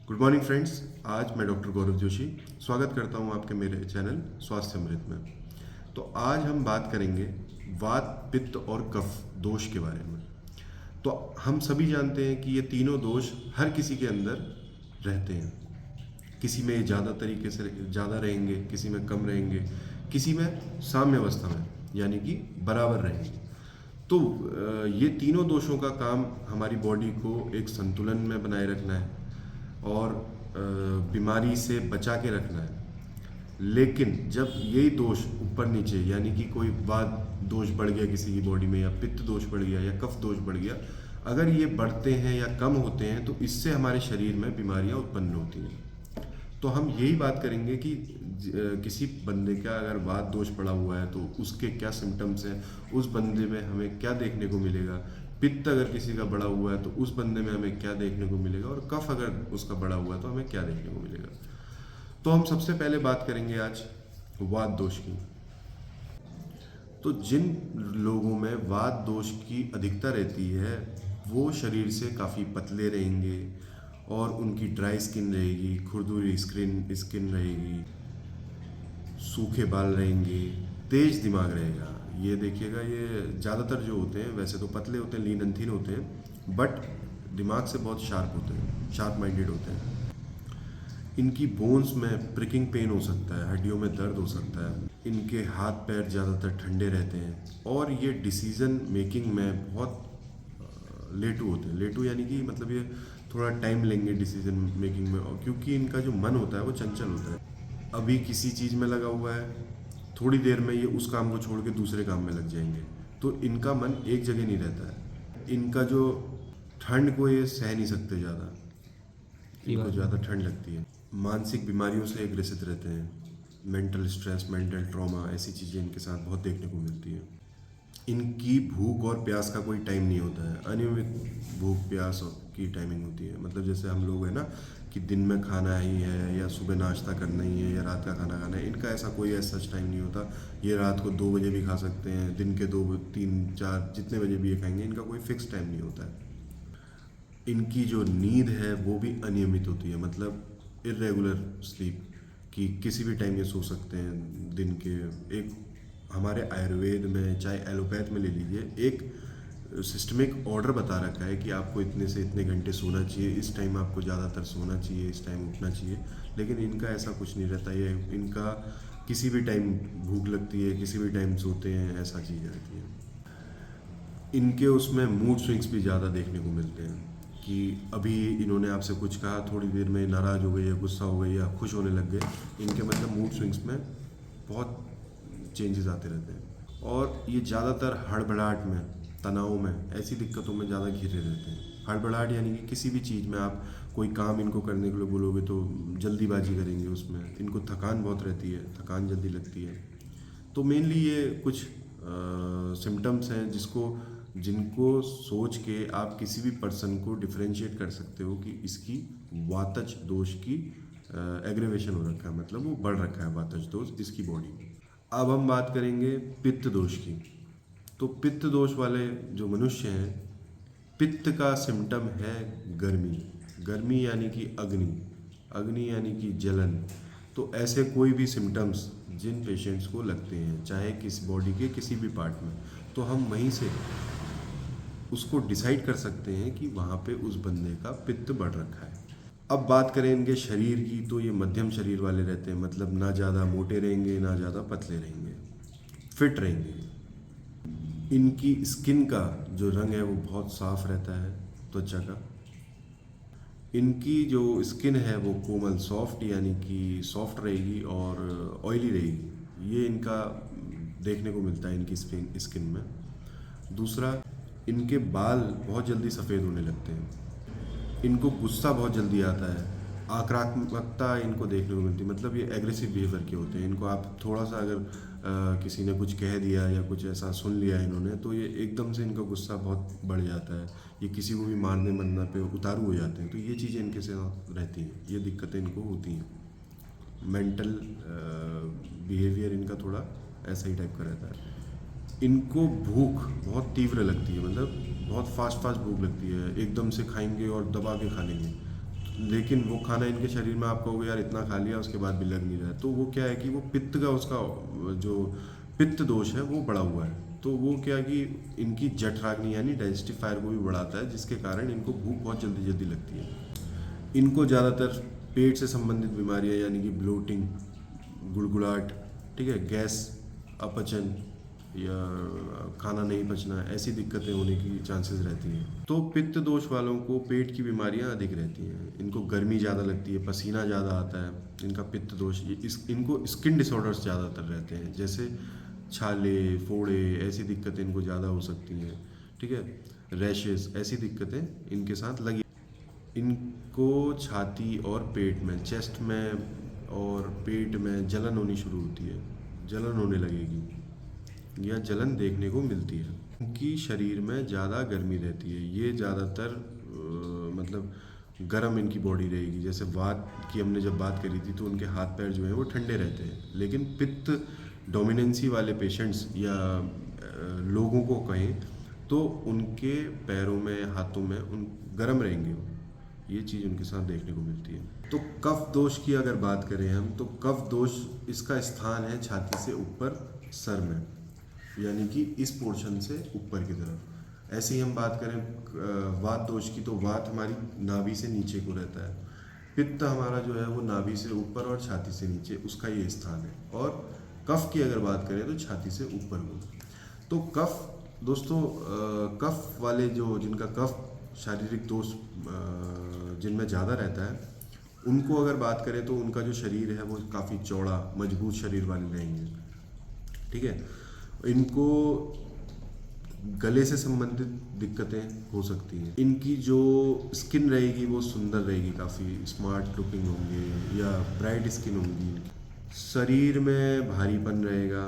Good morning friends. आज मैं doctor गौरव जोशी स्वागत करता हूं आपके मेरे चैनल स्वास्थ्य अमृत में। तो आज हम बात करेंगे वात, पित्त और कफ दोष के बारे में। तो हम सभी जानते हैं कि ये तीनों दोष हर किसी के अंदर रहते हैं। किसी में ज़्यादा तरीके से ज़्यादा रहेंगे, किसी में कम रहेंगे, किसी में साम्य अवस्था में यानी कि बराबर रहेंगे। तो ये तीनों दोषों का काम हमारी बॉडी को एक संतुलन में बनाए रखना है और बीमारी से बचा के रखना है। लेकिन जब यही दोष ऊपर नीचे यानी कि कोई वात दोष बढ़ गया किसी की बॉडी में, या पित्त दोष बढ़ गया, या कफ दोष बढ़ गया, अगर ये बढ़ते हैं या कम होते हैं तो इससे हमारे शरीर में बीमारियां उत्पन्न होती हैं। तो हम यही बात करेंगे कि किसी बंदे का अगर वात दोष पड़ा हुआ है तो उसके क्या सिम्टम्स हैं, उस बंदे में हमें क्या देखने को मिलेगा। पित्त अगर किसी का बढ़ा हुआ है तो उस बंदे में हमें क्या देखने को मिलेगा, और कफ अगर उसका बढ़ा हुआ है तो हमें क्या देखने को मिलेगा। तो हम सबसे पहले बात करेंगे आज वात दोष की। तो जिन लोगों में वात दोष की अधिकता रहती है वो शरीर से काफ़ी पतले रहेंगे और उनकी ड्राई स्किन रहेगी, खुरदुरी स्किन रहेगी, सूखे बाल रहेंगे, तेज दिमाग रहेगा। ये देखिएगा, ये ज़्यादातर जो होते हैं वैसे तो पतले होते हैं, लीन एंड थिन होते हैं, बट दिमाग से बहुत शार्प होते हैं, शार्प माइंडेड होते हैं। इनकी बोन्स में प्रिकिंग पेन हो सकता है, हड्डियों में दर्द हो सकता है। इनके हाथ पैर ज़्यादातर ठंडे रहते हैं और ये डिसीज़न मेकिंग में बहुत लेटू होते हैं। लेटू यानी कि मतलब ये थोड़ा टाइम लेंगे डिसीजन मेकिंग में, और क्योंकि इनका जो मन होता है वो चंचल होता है। अभी किसी चीज़ में लगा हुआ है, थोड़ी देर में ये उस काम को छोड़ के दूसरे काम में लग जाएंगे। तो इनका मन एक जगह नहीं रहता है। इनका जो ठंड को ये सह नहीं सकते ज़्यादा, इनको ज़्यादा ठंड लगती है। मानसिक बीमारियों से ग्रसित रहते हैं, मेंटल स्ट्रेस, मेंटल ट्रॉमा, ऐसी चीज़ें इनके साथ बहुत देखने को मिलती हैं। इनकी भूख और प्यास का कोई टाइम नहीं होता है, अनियमित भूख प्यास की टाइमिंग होती है। मतलब जैसे हम लोग हैं ना कि दिन में खाना ही है, या सुबह नाश्ता करना ही है, या रात का खाना खाना है, इनका ऐसा कोई ऐसा टाइम नहीं होता। ये रात को 2 बजे भी खा सकते हैं, दिन के 2, 3, 4 जितने बजे भी ये खाएंगे, इनका कोई फिक्स टाइम नहीं होता है। इनकी जो नींद है वो भी अनियमित होती है, मतलब इरेगुलर स्लीप, कि किसी भी टाइम ये सो सकते हैं दिन के। एक हमारे आयुर्वेद में चाहे एलोपैथ में ले लीजिए, एक सिस्टमिक ऑर्डर बता रखा है कि आपको इतने से इतने घंटे सोना चाहिए, इस टाइम आपको ज़्यादातर सोना चाहिए, इस टाइम उठना चाहिए। लेकिन इनका ऐसा कुछ नहीं रहता। ये इनका किसी भी टाइम भूख लगती है, किसी भी टाइम सोते हैं, ऐसा चीज़ रहती है। इनके उसमें मूड स्विंग्स भी ज़्यादा देखने को मिलते हैं कि अभी इन्होंने आपसे कुछ कहा, थोड़ी देर में नाराज़ हो गए या गुस्सा हो गए या खुश होने लग गए। इनके मतलब मूड स्विंग्स में बहुत चेंजेस आते रहते हैं। और ये ज़्यादातर हड़बड़ाहट में, तनाव में, ऐसी दिक्कतों में ज़्यादा घिरे रहते हैं। हड़बड़ाहट यानी कि किसी भी चीज़ में आप कोई काम इनको करने के लिए बोलोगे तो जल्दीबाजी करेंगे उसमें। इनको थकान बहुत रहती है, थकान जल्दी लगती है। तो मेनली ये कुछ सिम्टम्स हैं जिनको सोच के आप किसी भी पर्सन को डिफरेंशिएट कर सकते हो कि इसकी वातज दोष की एग्रेवेशन हो रखा है, मतलब वो बढ़ रखा है वातज दोष इसकी बॉडी में। अब हम बात करेंगे पित्त दोष की। तो पित्त दोष वाले जो मनुष्य हैं, पित्त का सिम्टम है गर्मी। गर्मी यानी कि अग्नि, अग्नि यानी कि जलन। तो ऐसे कोई भी सिम्टम्स जिन पेशेंट्स को लगते हैं, चाहे किस बॉडी के किसी भी पार्ट में, तो हम वहीं से उसको डिसाइड कर सकते हैं कि वहाँ पे उस बंदे का पित्त बढ़ रखा है। अब बात करें इनके शरीर की, तो ये मध्यम शरीर वाले रहते हैं, मतलब ना ज़्यादा मोटे रहेंगे ना ज़्यादा पतले रहेंगे, फिट रहेंगे। इनकी स्किन का जो रंग है वो बहुत साफ रहता है, त्वचा का। इनकी जो स्किन है वो कोमल, सॉफ्ट यानी कि सॉफ्ट रहेगी और ऑयली रहेगी। ये इनका देखने को मिलता है इनकी स्किन में। दूसरा, इनके बाल बहुत जल्दी सफ़ेद होने लगते हैं। इनको गुस्सा बहुत जल्दी आता है, आक्रामकता इनको देखने को मिलती है, मतलब ये एग्रेसिव बिहेवियर के होते हैं। इनको आप थोड़ा सा अगर किसी ने कुछ कह दिया या कुछ ऐसा सुन लिया इन्होंने, तो ये एकदम से इनका गुस्सा बहुत बढ़ जाता है। ये किसी को भी मारने मरने पे उतारू हो जाते हैं। तो ये चीज़ें इनके साथ रहती हैं, ये दिक्कतें इनको होती हैं। मेंटल बिहेवियर इनका थोड़ा ऐसा ही टाइप का रहता है। इनको भूख बहुत तीव्र लगती है, मतलब बहुत फास्ट भूख लगती है, एकदम से खाएंगे और दबा के खा लेंगे। लेकिन वो खाना इनके शरीर में आप कहोगे यार इतना खा लिया उसके बाद भी लग नहीं रहा है, तो वो क्या है कि वो पित्त का उसका जो पित्त दोष है वो बढ़ा हुआ है। तो वो क्या कि इनकी जठराग्नि यानी डाइजेस्टिव फायर को भी बढ़ाता है, जिसके कारण इनको भूख बहुत जल्दी जल्दी लगती है। इनको ज़्यादातर पेट से संबंधित बीमारियां यानी कि ब्लोटिंग, गुड़गुड़ाहट, ठीक है, गैस, अपचन या खाना नहीं पचना, ऐसी दिक्कतें होने की चांसेस रहती हैं। तो पित्त दोष वालों को पेट की बीमारियां अधिक रहती हैं। इनको गर्मी ज़्यादा लगती है, पसीना ज़्यादा आता है। इनका पित्त दोष इनको स्किन डिसऑर्डर्स ज़्यादातर रहते हैं, जैसे छाले, फोड़े, ऐसी दिक्कतें इनको ज़्यादा हो सकती हैं, ठीक है, रैशेस, ऐसी दिक्कतें इनके साथ लगी। इनको छाती और पेट में, चेस्ट में और पेट में जलन होनी शुरू होती है, जलन होने लगेगी या जलन देखने को मिलती है। उनकी शरीर में ज़्यादा गर्मी रहती है, ये ज़्यादातर मतलब गर्म इनकी बॉडी रहेगी। जैसे वात की हमने जब बात करी थी तो उनके हाथ पैर जो हैं वो ठंडे रहते हैं, लेकिन पित्त डोमिनेंसी वाले पेशेंट्स या लोगों को कहें तो उनके पैरों में, हाथों में उन गर्म रहेंगे वो। ये चीज़ उनके साथ देखने को मिलती है। तो कफ दोष की अगर बात करें हम, तो कफ दोष इसका स्थान है छाती से ऊपर सर में, यानी कि इस पोर्शन से ऊपर की तरफ। ऐसे ही हम बात करें वात दोष की, तो वात हमारी नाभि से नीचे को रहता है। पित्त हमारा जो है वो नाभि से ऊपर और छाती से नीचे, उसका ये स्थान है। और कफ की अगर बात करें तो छाती से ऊपर को। तो कफ दोस्तों, कफ वाले जो जिनका कफ शारीरिक दोष जिनमें ज़्यादा रहता है, उनको अगर बात करें तो उनका जो शरीर है वो काफ़ी चौड़ा मजबूत शरीर वाले रहेंगे, ठीक है। इनको गले से संबंधित दिक्कतें हो सकती हैं। इनकी जो स्किन रहेगी वो सुंदर रहेगी, काफ़ी स्मार्ट लुकिंग होंगे या ब्राइट स्किन होंगी। शरीर में भारीपन रहेगा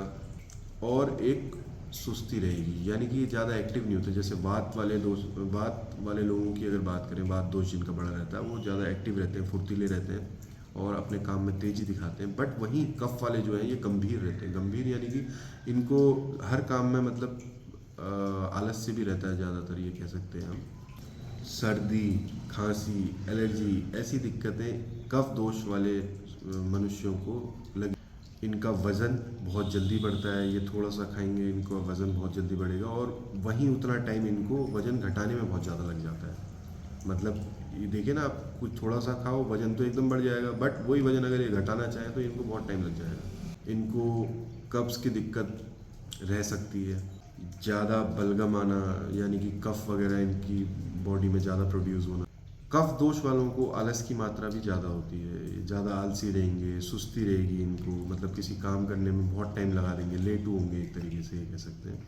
और एक सुस्ती रहेगी, यानी कि ज़्यादा एक्टिव नहीं होते। जैसे वात वाले लोगों की अगर बात करें, वात दोष जिनका बड़ा रहता है वो ज़्यादा एक्टिव रहते हैं, फुर्तीले रहते हैं और अपने काम में तेज़ी दिखाते हैं। बट वहीं कफ वाले जो हैं ये गंभीर रहते हैं। गंभीर यानी कि इनको हर काम में मतलब आलस्य भी रहता है ज़्यादातर, ये कह सकते हैं हम। सर्दी, खांसी, एलर्जी, ऐसी दिक्कतें कफ दोष वाले मनुष्यों को लगी। इनका वज़न बहुत जल्दी बढ़ता है, ये थोड़ा सा खाएंगे इनको वज़न बहुत जल्दी बढ़ेगा, और वहीं उतना टाइम इनको वज़न घटाने में बहुत ज़्यादा लग जाता है। मतलब ये देखिए ना, आप कुछ थोड़ा सा खाओ वज़न तो एकदम बढ़ जाएगा, बट वही वज़न अगर ये घटाना चाहे तो इनको बहुत टाइम लग जाएगा। इनको कब्ज़ की दिक्कत रह सकती है, ज़्यादा बलगम आना, यानी कि कफ वगैरह इनकी बॉडी में ज़्यादा प्रोड्यूस होना। कफ दोष वालों को आलस की मात्रा भी ज़्यादा होती है, ज़्यादा आलसी रहेंगे, सुस्ती रहेगी इनको, मतलब किसी काम करने में बहुत टाइम लगा देंगे, लेटू होंगे, एक तरीके से ये कह सकते हैं।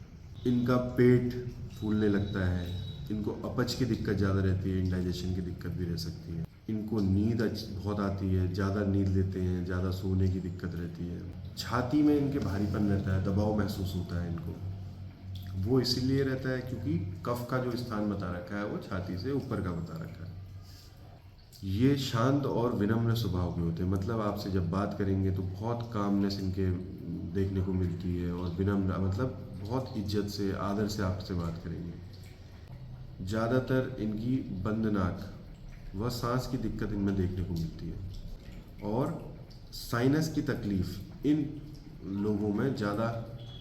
इनका पेट फूलने लगता है, इनको अपच की दिक्कत ज़्यादा रहती है, इंडाइजेशन की दिक्कत भी रह सकती है। इनको नींद बहुत आती है, ज़्यादा नींद लेते हैं, ज़्यादा सोने की दिक्कत रहती है। छाती में इनके भारीपन रहता है, दबाव महसूस होता है इनको। वो इसीलिए रहता है क्योंकि कफ का जो स्थान बता रखा है वो छाती से ऊपर का बता रखा है। ये शांत और विनम्र स्वभाव के होते हैं, मतलब आपसे जब बात करेंगे तो बहुत कामनेस इनके देखने को मिलती है, और विनम्र मतलब बहुत इज्जत से, आदर से आपसे बात करेंगे। ज़्यादातर इनकी बंद नाक व सांस की दिक्कत इनमें देखने को मिलती है, और साइनस की तकलीफ इन लोगों में ज़्यादा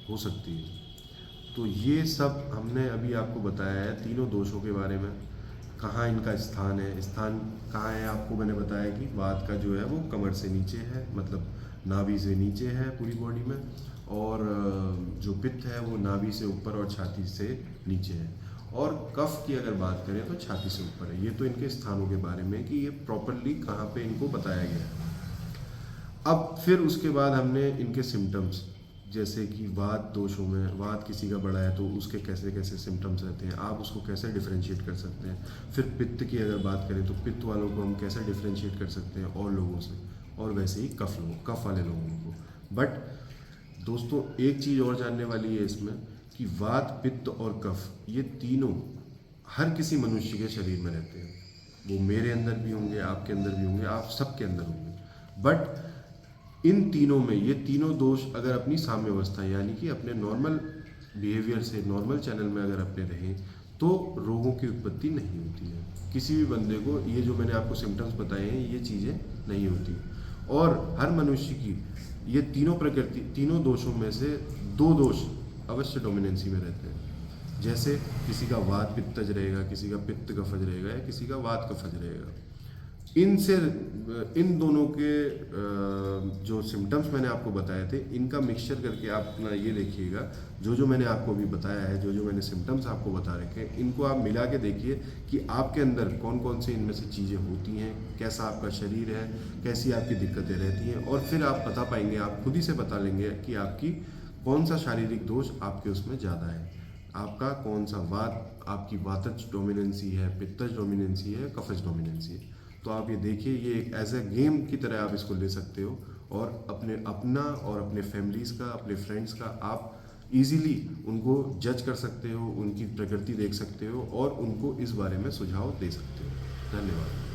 हो सकती है। तो ये सब हमने अभी आपको बताया है तीनों दोषों के बारे में। कहाँ इनका स्थान है, स्थान कहाँ है, आपको मैंने बताया कि वात का जो है वो कमर से नीचे है, मतलब नाभि से नीचे है पूरी बॉडी में, और जो पित्त है वो नाभि से ऊपर और छाती से नीचे है, और कफ की अगर बात करें तो छाती से ऊपर है। ये तो इनके स्थानों के बारे में कि ये प्रॉपरली कहाँ पे इनको बताया गया है। अब फिर उसके बाद हमने इनके सिम्टम्स, जैसे कि वात दोषों में, वात किसी का बड़ा है तो उसके कैसे कैसे सिम्टम्स रहते हैं, आप उसको कैसे डिफरेंशिएट कर सकते हैं। फिर पित्त की अगर बात करें तो पित्त वालों को हम कैसे डिफरेंशिएट कर सकते हैं और लोगों से, और वैसे ही कफ वाले लोगों को। बट दोस्तों एक चीज़ और जानने वाली है इसमें कि वात, पित्त और कफ, ये तीनों हर किसी मनुष्य के शरीर में रहते हैं। वो मेरे अंदर भी होंगे, आपके अंदर भी होंगे, आप सबके अंदर होंगे। बट इन तीनों में ये तीनों दोष अगर अपनी साम्यावस्था यानी कि अपने नॉर्मल बिहेवियर से, नॉर्मल चैनल में अगर अपने रहें, तो रोगों की उत्पत्ति नहीं होती है। किसी भी बंदे को ये जो मैंने आपको सिम्टम्स बताए हैं ये चीज़ें नहीं होती। और हर मनुष्य की ये तीनों दोषों में से 2 दोष अवश्य डोमिनेंसी में रहते हैं। जैसे किसी का वात पित्तज रहेगा, किसी का पित्त कफज रहेगा या किसी का वात कफज रहेगा। इन दोनों के जो सिम्टम्स मैंने आपको बताए थे, इनका मिक्सचर करके आप अपना ये देखिएगा, जो मैंने आपको अभी बताया है, जो मैंने सिम्टम्स आपको बता रखे हैं, इनको आप मिला के देखिए कि आपके अंदर कौन कौन से इनमें से चीज़ें होती हैं, कैसा आपका शरीर है, कैसी आपकी दिक्कतें रहती हैं, और फिर आप बता पाएंगे, आप खुद ही से बता लेंगे कि आपकी कौन सा शारीरिक दोष आपके उसमें ज़्यादा है। आपका कौन सा वात, आपकी वातज डोमिनेंसी है, पित्तज डोमिनेंसी है, कफज डोमिनेंसी है। तो आप ये देखिए, ये एक एज ए गेम की तरह आप इसको ले सकते हो और अपना और अपने फैमिलीज़ का, अपने फ्रेंड्स का आप इजीली उनको जज कर सकते हो, उनकी प्रकृति देख सकते हो और उनको इस बारे में सुझाव दे सकते हो। धन्यवाद।